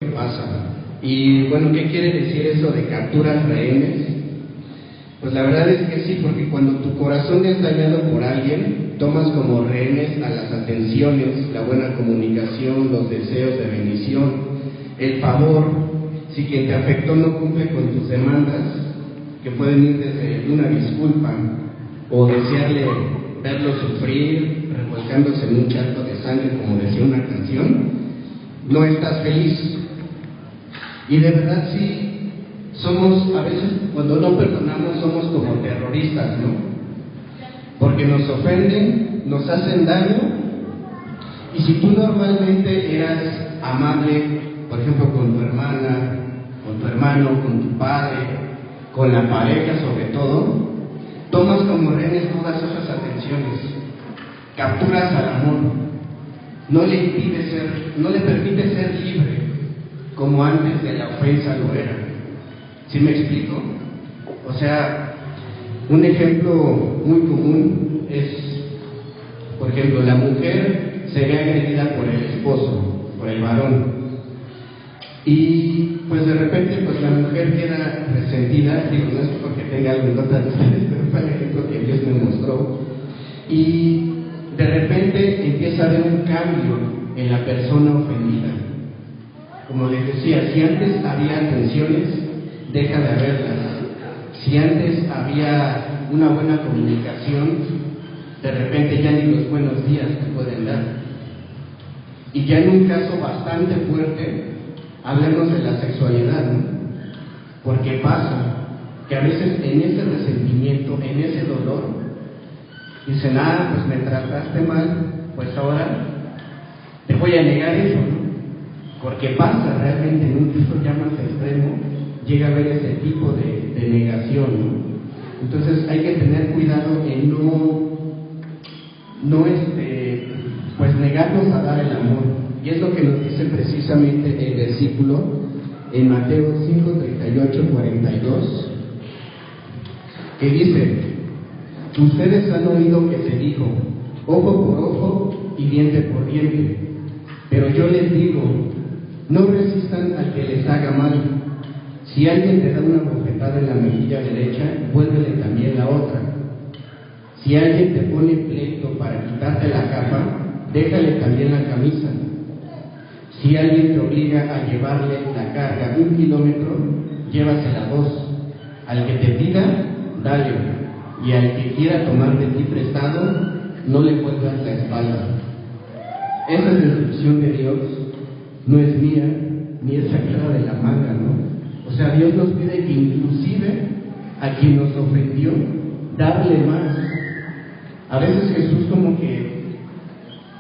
¿Qué pasa? Y bueno, ¿qué quiere decir eso de capturas rehenes? Pues la verdad es que sí, porque cuando tu corazón es dañado por alguien, tomas como rehenes a las atenciones, la buena comunicación, los deseos de bendición, el favor. Si quien te afectó no cumple con tus demandas, que pueden ir desde una disculpa o desearle verlo sufrir, revolcándose en un charco de sangre, como decía una canción, no estás feliz. Y de verdad sí, somos, a veces cuando no perdonamos somos como terroristas, ¿no? Porque nos ofenden, nos hacen daño, y si tú normalmente eras amable, por ejemplo, con tu hermana, con tu hermano, con tu padre, con la pareja sobre todo, tomas como rehenes todas esas atenciones, capturas al amor, no le permite ser libre, como antes de la ofensa lo era. ¿Sí me explico? O sea, un ejemplo muy común es, por ejemplo, la mujer se ve agredida por el esposo, por el varón, y pues de repente pues la mujer queda resentida. Digo, no es porque tenga algo en contra de ustedes, pero fue el ejemplo que Dios me mostró, y de repente empieza a haber un cambio en la persona ofendida. Como les decía, si antes había tensiones, deja de haberlas. Si antes había una buena comunicación, de repente ya ni los buenos días te pueden dar. Y ya en un caso bastante fuerte, hablemos de la sexualidad, ¿no? Porque pasa que a veces en ese resentimiento, en ese dolor, dicen, pues me trataste mal, pues ahora te voy a negar eso, ¿no? Porque pasa realmente en un caso ya más extremo, llega a haber ese tipo de negación, ¿no? Entonces hay que tener cuidado en pues negarnos a dar el amor. Y es lo que nos dice precisamente el versículo en Mateo 5, 38, 42, que dice: ustedes han oído que se dijo, ojo por ojo y diente por diente, pero yo les digo, no resistan al que les haga mal. Si alguien te da una bofetada en la mejilla derecha, vuélvele también la otra. Si alguien te pone pleito para quitarte la capa, déjale también la camisa. Si alguien te obliga a llevarle la carga 1 kilómetro, llévasela 2. Al que te pida, dale, y al que quiera tomar de ti prestado, no le vuelvas la espalda. Esa es la instrucción de Dios, no es mía, ni es sacada de la manga, ¿no? O sea, Dios nos pide que inclusive a quien nos ofendió, darle más. A veces Jesús como que,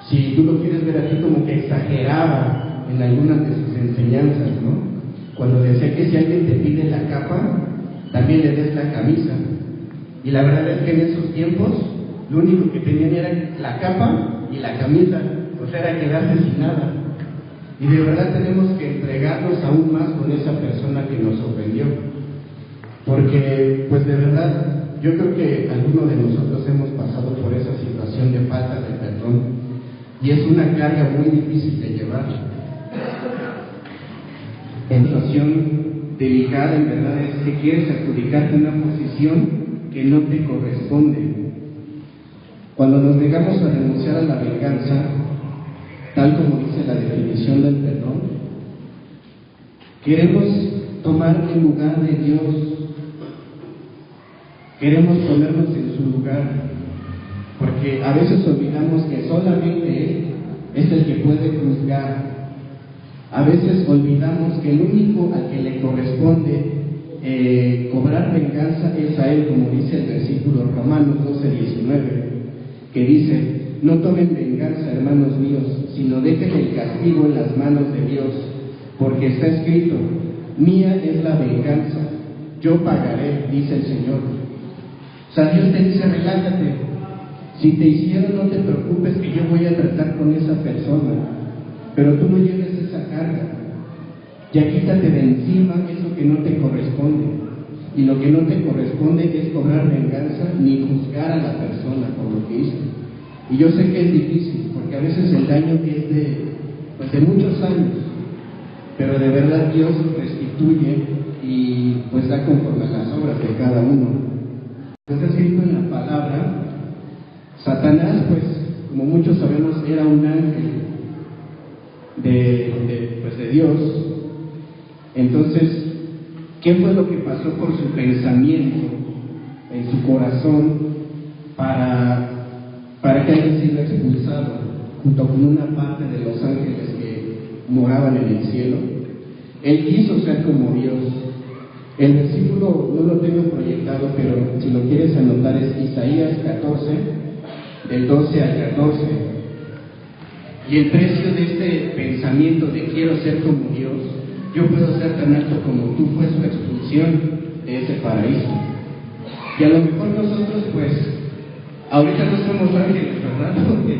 si tú lo quieres ver aquí, como que exageraba en algunas de sus enseñanzas, ¿no? Cuando decía que si alguien te pide la capa, también le des la camisa. Y la verdad es que en esos tiempos, lo único que tenían era la capa y la camisa, o sea, era quedarse sin nada. Y de verdad tenemos que entregarnos aún más con esa persona que nos ofendió, porque pues de verdad yo creo que algunos de nosotros hemos pasado por esa situación de falta de perdón, y es una carga muy difícil de llevar. En situación delicada, en verdad, es que quieres adjudicarte una posición que no te corresponde. Cuando nos negamos a renunciar a la venganza, tal como dice la definición del perdón, queremos tomar el lugar de Dios, queremos ponernos en su lugar, porque a veces olvidamos que solamente Él es el que puede juzgar. A veces olvidamos que el único al que le corresponde cobrar venganza es a Él, como dice el versículo Romanos 12:19, que dice: no tomen venganza, hermanos míos, sino dejen el castigo en las manos de Dios, porque está escrito, mía es la venganza, yo pagaré, dice el Señor. O sea, Dios te dice, relájate, si te hicieron no te preocupes, que yo voy a tratar con esa persona, pero tú no lleves esa carga, ya quítate de encima eso que no te corresponde, y lo que no te corresponde es cobrar venganza ni juzgar a la persona por lo que hizo. Y yo sé que es difícil, porque a veces el daño es de muchos años, pero de verdad Dios restituye y pues da conforme a las obras de cada uno. Está escrito en la palabra, Satanás, pues como muchos sabemos, era un ángel de Dios. Entonces, ¿qué fue lo que pasó por su pensamiento, en su corazón, para que haya sido expulsado junto con una parte de los ángeles que moraban en el cielo? Él quiso ser como Dios. El versículo no lo tengo proyectado, pero si lo quieres anotar es Isaías 14, del 12 al 14. Y el precio de este pensamiento de quiero ser como Dios, yo puedo ser tan alto como tú, fue su expulsión de ese paraíso. Y a lo mejor nosotros, pues, ahorita no somos ángeles, ¿verdad? Porque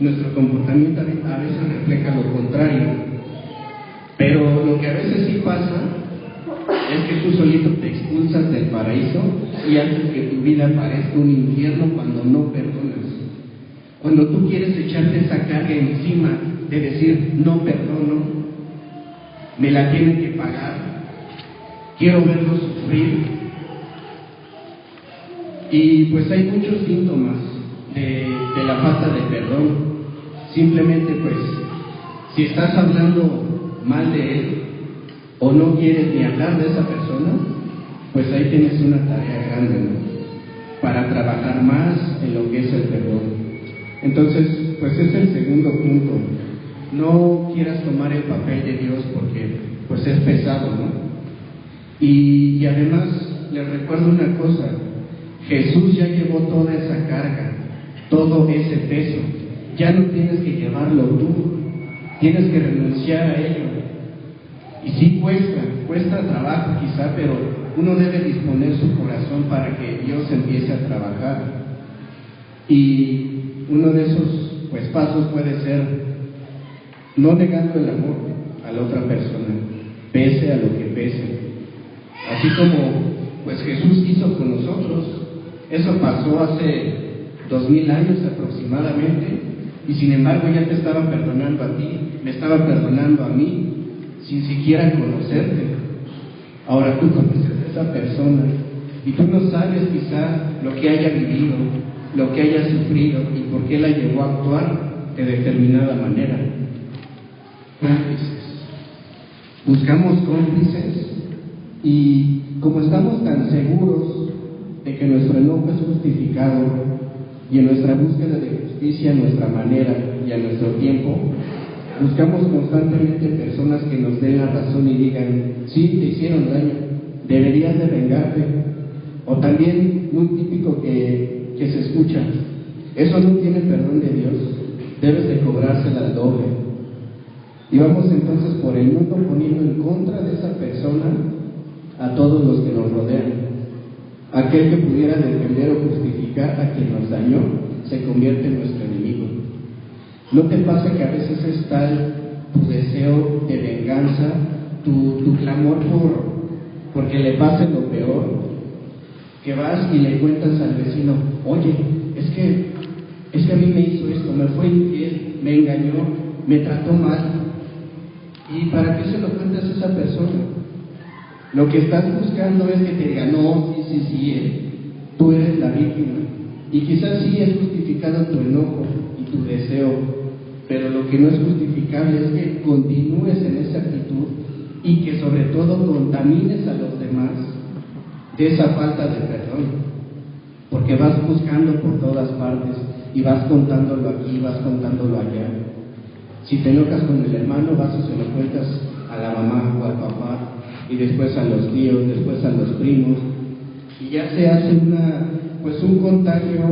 nuestro comportamiento a veces refleja lo contrario. Pero lo que a veces sí pasa es que tú solito te expulsas del paraíso y haces que tu vida parezca un infierno cuando no perdonas. Cuando tú quieres echarte esa carga encima de decir, no perdono, me la tienen que pagar, quiero verlo sufrir. Y pues hay muchos síntomas de la falta de perdón. Simplemente pues, si estás hablando mal de él o no quieres ni hablar de esa persona, pues ahí tienes una tarea grande, ¿no? Para trabajar más en lo que es el perdón. Entonces, pues es el segundo punto. No quieras tomar el papel de Dios porque pues es pesado, ¿no? Y además les recuerdo una cosa: Jesús ya llevó toda esa carga, todo ese peso. Ya no tienes que llevarlo tú, tienes que renunciar a ello. Y sí cuesta trabajo quizá, pero uno debe disponer su corazón para que Dios empiece a trabajar. Y uno de esos pues pasos puede ser no negando el amor a la otra persona, pese a lo que pese. Así como pues Jesús hizo con nosotros. Eso pasó hace 2000 años aproximadamente, y sin embargo ya te estaba perdonando a ti, me estaba perdonando a mí, sin siquiera conocerte. Ahora tú conoces a esa persona y tú no sabes quizá lo que haya vivido, lo que haya sufrido y por qué la llevó a actuar de determinada manera. Cómplices. Buscamos cómplices, y como estamos tan seguros de que nuestro enojo es justificado y en nuestra búsqueda de justicia a nuestra manera y a nuestro tiempo, buscamos constantemente personas que nos den la razón y digan, sí, te hicieron daño, deberías de vengarte. O también muy típico que se escucha, eso no tiene perdón de Dios, debes de cobrársela al doble. Y vamos entonces por el mundo poniendo en contra de esa persona a todos los que nos rodean. Aquel que pudiera defender o justificar a quien nos dañó se convierte en nuestro enemigo. ¿No te pasa que a veces es tal tu deseo de venganza, tu clamor porque le pase lo peor, que vas y le cuentas al vecino, oye, es que a mí me hizo esto, me fue infiel, me engañó, me trató mal? ¿Y para qué se lo cuentas a esa persona? Lo que estás buscando es que te diga, no, sí, tú eres la víctima. Y quizás sí es justificado tu enojo y tu deseo, pero lo que no es justificable es que continúes en esa actitud y que sobre todo contamines a los demás de esa falta de perdón, porque vas buscando por todas partes y vas contándolo aquí, vas contándolo allá. Si te enojas con el hermano, vas y se lo cuentas a la mamá o al papá, y después a los tíos, después a los primos, y ya se hace un contagio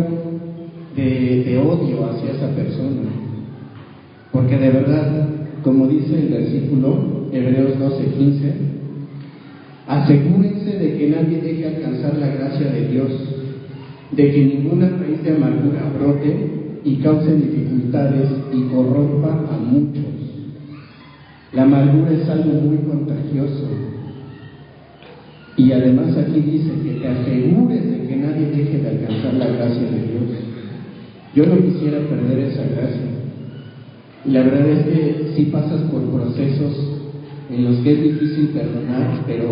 de odio hacia esa persona. Porque de verdad, como dice el versículo Hebreos 12:15, asegúrense de que nadie deje alcanzar la gracia de Dios, de que ninguna raíz de amargura brote y cause dificultades y corrompa a muchos. La amargura es algo muy contagioso. Y además aquí dice que te asegures de que nadie deje de alcanzar la gracia de Dios. Yo no quisiera perder esa gracia. Y la verdad es que sí pasas por procesos en los que es difícil perdonar, pero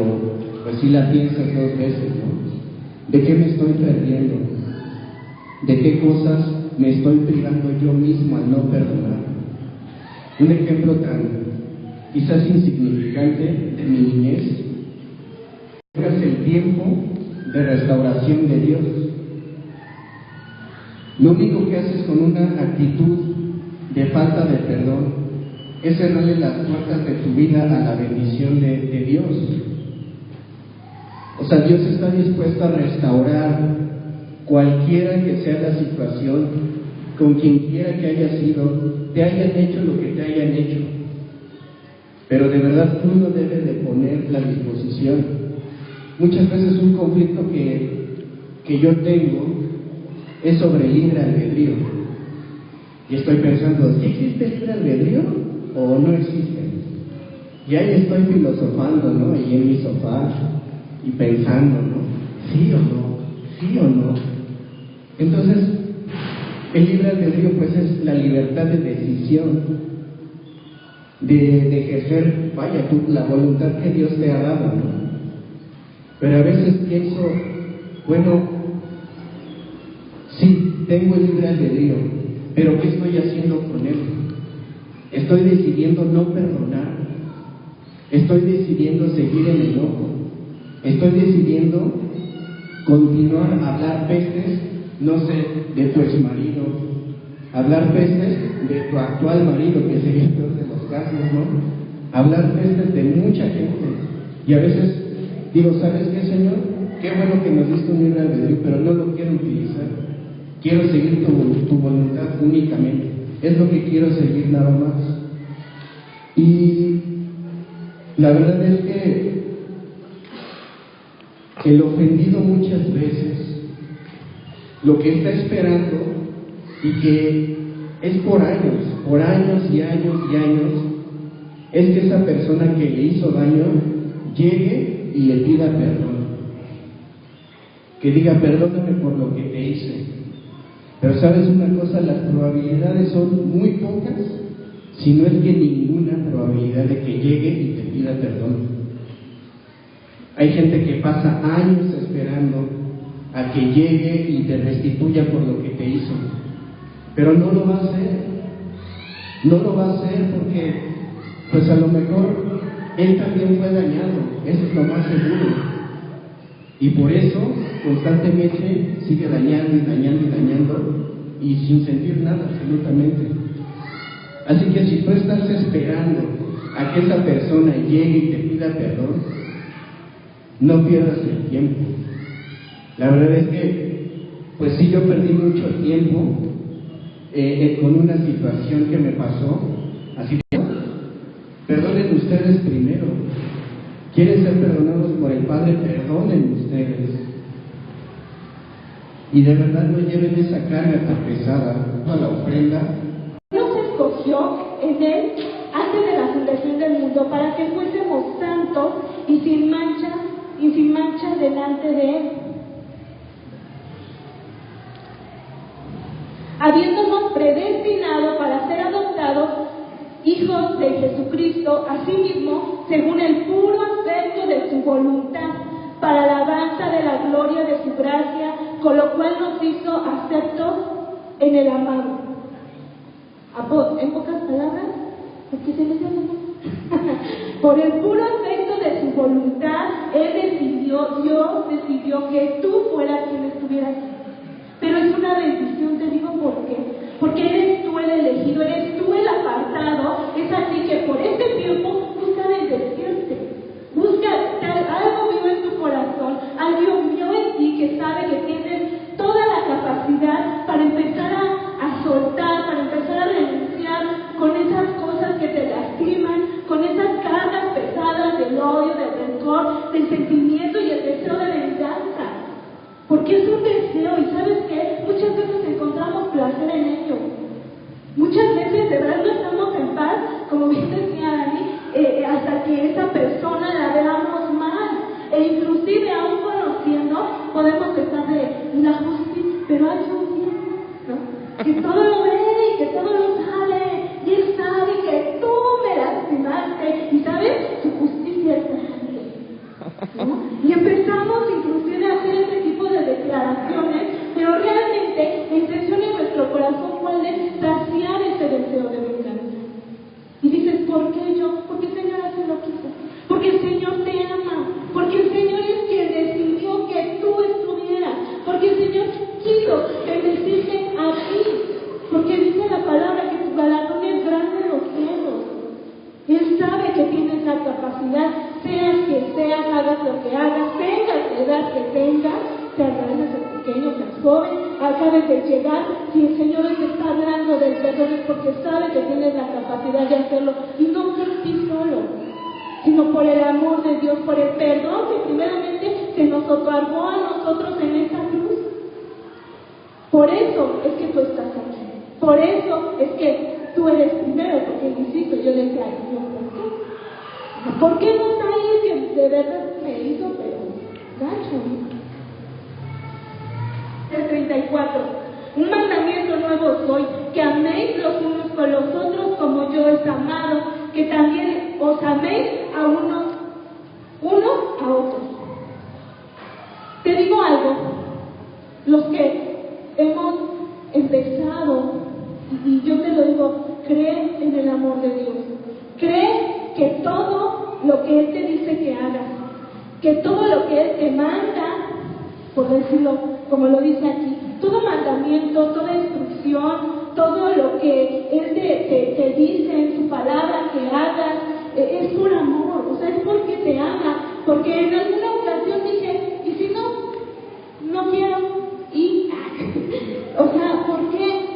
pues sí la piensas dos veces, ¿no? ¿De qué me estoy perdiendo? ¿De qué cosas me estoy privando yo mismo al no perdonar? Un ejemplo tan quizás insignificante de mi niñez es el tiempo de restauración de Dios. Lo único que haces con una actitud de falta de perdón es cerrarle las puertas de tu vida a la bendición de Dios. O sea, Dios está dispuesto a restaurar cualquiera que sea la situación, con quien quiera que haya sido, te hayan hecho lo que te hayan hecho. Pero de verdad uno debe de poner la disposición. Muchas veces un conflicto que yo tengo es sobre libre albedrío. Y estoy pensando, ¿sí existe libre albedrío o no existe? Y ahí estoy filosofando, ¿no? Y en mi sofá y pensando, ¿no? ¿Sí o no? ¿Sí o no? Entonces, el libre albedrío pues es la libertad de decisión, de ejercer, vaya, la voluntad que Dios te ha dado, ¿no? Pero a veces pienso, bueno, sí, tengo el libre albedrío, pero ¿qué estoy haciendo con él? Estoy decidiendo no perdonar, estoy decidiendo seguir en el enojo, estoy decidiendo continuar a hablar pestes, no sé, de tu exmarido, hablar pestes de tu actual marido, que sería el peor de los casos, ¿no? Hablar pestes de mucha gente. Y a veces digo, ¿sabes qué, Señor? Qué bueno que nos diste un libre albedrío, pero no lo quiero utilizar. Quiero seguir tu voluntad únicamente. Es lo que quiero seguir nada más. Y la verdad es que el ofendido muchas veces lo que está esperando, y que es por años y años y años, es que esa persona que le hizo daño llegue y le pida perdón. Que diga, perdóname por lo que te hice. Pero sabes una cosa, las probabilidades son muy pocas, si no es que ninguna probabilidad de que llegue y te pida perdón. Hay gente que pasa años esperando a que llegue y te restituya por lo que te hizo, pero no lo va a hacer. No lo va a hacer porque, pues a lo mejor él también fue dañado, eso es lo más seguro. Y por eso constantemente sigue dañando y dañando y dañando, y sin sentir nada absolutamente. Así que si tú estás esperando a que esa persona llegue y te pida perdón, no pierdas el tiempo. La verdad es que, pues sí, yo perdí mucho tiempo con una situación que me pasó. Así que, perdonen ustedes primero. ¿Quieren ser perdonados por el Padre? Perdonen ustedes. Y de verdad no lleven esa carga tan pesada a la ofrenda. Nos escogió en Él antes de la fundación del mundo para que fuésemos santos y sin mancha delante de Él. Habiéndonos predestinado para ser adoptados hijos de Jesucristo, asimismo, según el puro afecto de su voluntad, para alabanza de la gloria de su gracia, con lo cual nos hizo aceptos en el amado. En pocas palabras, porque se me por el puro afecto de su voluntad, Dios decidió que tú fueras quien estuviera aquí. Pero es una bendición, te digo por qué. Porque eres tú el elegido, eres tú el apartado. Es así que por este tiempo busca bendecirte. Busca algo vivo en tu corazón, algo mío en ti que sabe que tienes toda la capacidad para empezar a soltar, para empezar a renunciar con esas cosas que te lastiman, con esas cargas pesadas del odio, del rencor, del sentimiento y el deseo de venganza. Porque es un deseo, y ¿sabes qué? Muchas veces encontramos placer en ello. Muchas veces de verdad no estamos en paz, como bien decía Dani, hasta que esa persona la veamos mal. E inclusive aún conociendo, podemos estar de la justicia, pero hay un Dios, ¿no? Que todo lo ve y que todo lo sabe, y Él sabe que tú me lastimaste, y ¿sabes? Su capacidad, seas que seas, hagas lo que hagas, tengas la edad que tengas, seas grande, seas pequeño, seas joven, acabes de llegar, si el Señor te está hablando del perdón es porque sabe que tienes la capacidad de hacerlo, y no por ti solo, sino por el amor de Dios, por el perdón que primeramente se nos otorgó a nosotros en esa cruz. Por eso es que tú estás aquí, por eso es que tú eres primero, porque insisto, yo decía, ¿por qué no está ahí que de verdad me hizo, pero gacho? El 34. Un mandamiento nuevo os doy, que améis los unos con los otros como yo os he amado, que también os améis a unos a otros. Te digo algo, los que hemos empezado, y yo te lo digo, cree en el amor de Dios, cree que todo lo que Él te dice que hagas, que todo lo que Él te manda, por decirlo como lo dice aquí, todo mandamiento, toda instrucción, todo lo que Él te dice en su palabra que hagas, es por amor, o sea, es porque te ama, porque en alguna ocasión dije, ¿y si no quiero? Y, o sea, ¿por qué?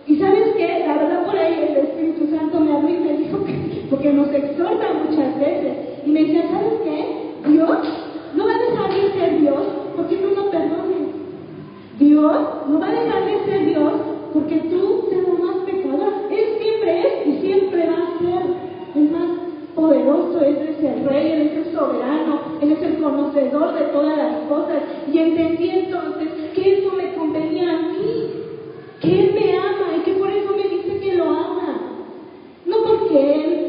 Y ¿sabes qué? La verdad por ahí el Espíritu Santo me habló y me dijo que, porque nos exhorta muchas veces, y me decía, ¿sabes qué? Dios no va a dejar de ser Dios porque tú no perdones. Dios no va a dejar de ser Dios porque tú seas más pecador. Él siempre es y siempre va a ser el más poderoso. Él es el Rey, Él es el soberano, Él es el conocedor de todas las cosas. Y entendí entonces que eso me convenía a mí, que Él me ama y que por eso me dice que lo ama. No porque Él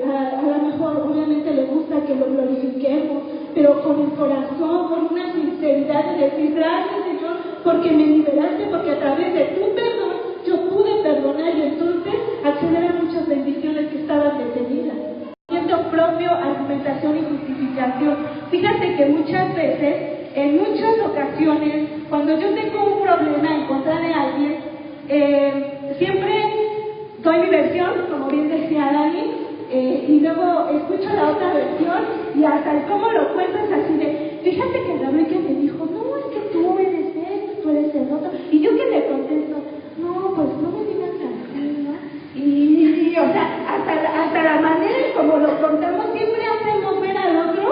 a lo mejor obviamente le gusta que lo glorifiquemos, pero con el corazón, con una sinceridad de decir gracias Señor porque me liberaste, porque a través de tu perdón yo pude perdonar y entonces acceder a muchas bendiciones que estaban detenidas. Propio, argumentación y justificación. Fíjate que muchas veces, en muchas ocasiones, cuando yo tengo un problema en contra de alguien, siempre doy mi versión, como bien decía Dani, y luego escucho la otra versión y hasta el cómo lo cuentas así de, fíjate que Gabriel que me dijo, no, es que tú eres esto, tú eres el otro, y yo que le contesto, no, pues no me digas así, ¿no? Y o sea, hasta la manera en como lo contamos, siempre hacemos ver al otro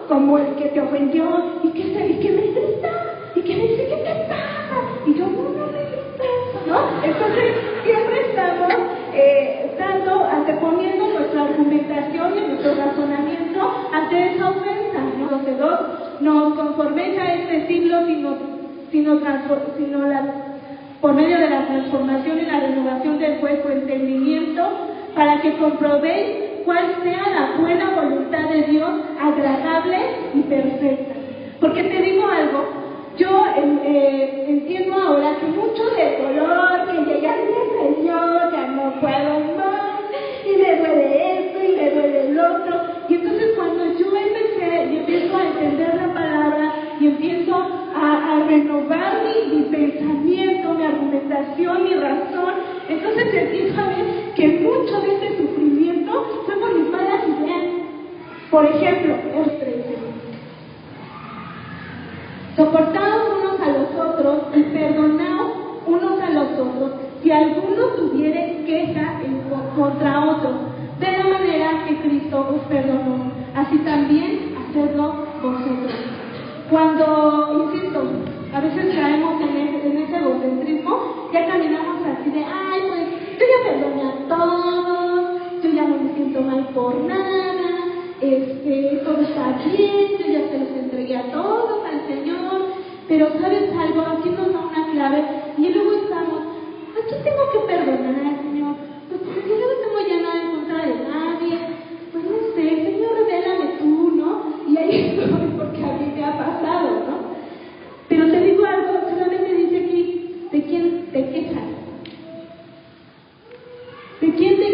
como el que te ofendió, y que me grita, y que me dice, ¿qué te pasa? Y yo, no me grita, ¿no? Entonces, siempre estamos anteponiendo nuestra argumentación y nuestro razonamiento ante esa ofensa, ¿no? Los dos nos conforméis a este siglo, sino por medio de la transformación y la renovación del vuestro entendimiento, para que comprobéis cuál sea la buena voluntad de Dios, agradable y perfecta. Porque te digo algo, yo entiendo ahora que mucho del dolor que llega a mi Señor, ya no puedo más, y me duele esto y me duele el otro, y entonces cuando yo empiezo a entender la palabra y empiezo a renovar mi pensamiento, mi argumentación, mi razón, entonces empiezo a ver que mucho de ese sufrimiento fue por mis malas ideas. Por ejemplo, el 13. Soportaos unos a los otros y perdonaos unos a los otros si alguno tuviere queja contra otro, de la manera que Cristo os perdonó, así también hacedlo vosotros. Cuando, insisto, a veces caemos en ese egocentrismo, ya caminamos así de, ay, pues yo ya perdoné a todos, yo ya no me siento mal por nada, todo está bien, yo ya se los entregué a todos al Señor, pero ¿sabes algo? Aquí nos da una clave y luego estamos, ¿a quién tengo que perdonar, Señor? Pues yo no tengo ya nada en contra de nadie, pues no sé, Señor, revélame tú, ¿no? Y ahí estoy porque a mí me ha pasado, ¿no? Pero te digo algo, solamente dice aquí, ¿de quién te quejas? ¿De quién te